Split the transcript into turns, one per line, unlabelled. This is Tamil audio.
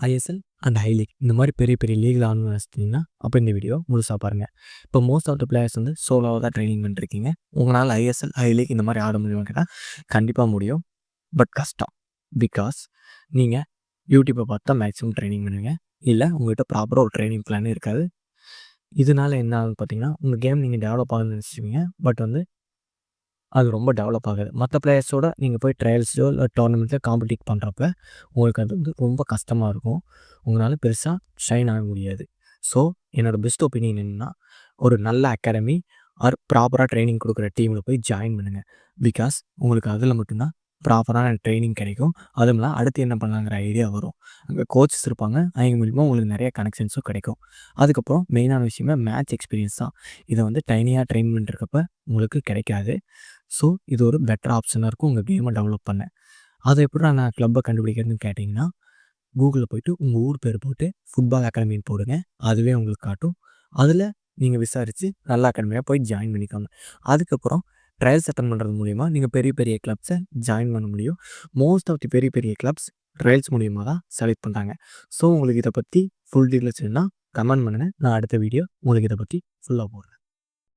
ஐஎஸ்எல் அண்ட் ஐ லீக் இந்த மாதிரி பெரிய பெரிய லீகில் ஆடணும்னு நினச்சிட்டிங்கன்னா அப்போ இந்த வீடியோ முழுசாக பாருங்கள். இப்போ மோஸ்ட் ஆஃப் த பிளேயர்ஸ் வந்து சோலோவாக தான் ட்ரைனிங் பண்ணிருக்கீங்க. உங்களால் ஐஎஸ்எல் ஐ லீக் இந்த மாதிரி ஆட முடியுமா கேட்டால் கண்டிப்பாக முடியும். பட் கஷ்டம். பிகாஸ் நீங்கள் யூடியூப்பை பார்த்து தான் மேக்ஸிமம் ட்ரைனிங் பண்ணுவீங்க. இல்லை உங்கள்கிட்ட ப்ராப்பராக ஒரு ட்ரைனிங் பிளான் இருக்காது. இதனால என்ன ஆகுதுன்னு பார்த்தீங்கன்னா உங்கள் கேம் நீங்கள் டெவலப் ஆகுதுன்னு நினச்சிருவீங்க. பட் வந்து அது ரொம்ப டெவலப் ஆகாது. மற்ற பிளேயர்ஸோட நீங்கள் போய் ட்ரையல்ஸோ இல்லை டோர்னமெண்ட்டில் காம்படிட் பண்ணுறப்ப உங்களுக்கு அது வந்து ரொம்ப கஷ்டமாக இருக்கும். உங்களால் பெருசாக ஷைன் ஆக முடியாது. ஸோ என்னோடய பெஸ்ட் ஒப்பீனியன் என்னென்னா, ஒரு நல்ல அகாடமி ஆர் ப்ராப்பராக ட்ரைனிங் கொடுக்குற டீமில் போய் ஜாயின் பண்ணுங்கள். பிகாஸ் உங்களுக்கு அதில் மட்டும்தான் ப்ராப்பரான ட்ரைனிங் கிடைக்கும். அதுவும் இல்லாமல் அடுத்து என்ன பண்ணலாங்கிற ஐடியா வரும். அங்கே கோச்சஸ் இருப்பாங்க. அவங்க மூலிமா உங்களுக்கு நிறைய கனெக்ஷன்ஸும் கிடைக்கும். அதுக்கப்புறம் மெயினான விஷயமே மேட்ச் எக்ஸ்பீரியன்ஸ் தான். இதை வந்து டைனியாக ட்ரெயின் பண்ணிருக்கப்ப உங்களுக்கு கிடைக்காது. ஸோ இது ஒரு பெட்டர் ஆப்ஷனாக இருக்கும் உங்கள் கேமை டெவலப் பண்ண. அதை எப்படி நான் கிளப்பை கண்டுபிடிக்கிறதுன்னு கேட்டிங்கன்னா, கூகுளில் போய்ட்டு உங்கள் ஊர் பேர் போட்டு ஃபுட்பால் அகாடமின்னு போடுங்க. அதுவே உங்களுக்கு காட்டும். அதில் நீங்கள் விசாரித்து நல்ல அகாடமியாக போய் ஜாயின் பண்ணிக்கோங்க. அதுக்கப்புறம் ட்ரையல்ஸ் அட்டன் பண்ணுறது மூலிமா நீங்கள் பெரிய பெரிய கிளப்ஸை ஜாயின் பண்ண முடியும். மோஸ்ட் ஆஃப் தி பெரிய பெரிய கிளப்ஸ் ட்ரையல்ஸ் மூலிமா தான் செலக்ட் பண்ணுறாங்க. ஸோ உங்களுக்கு இதை பற்றி ஃபுல் டீட்டெயில்ஸ் வேணும்னா கமெண்ட் பண்ணுங்கள். நான் அடுத்த வீடியோ உங்களுக்கு இதை பற்றி ஃபுல்லாக போடுறேன்.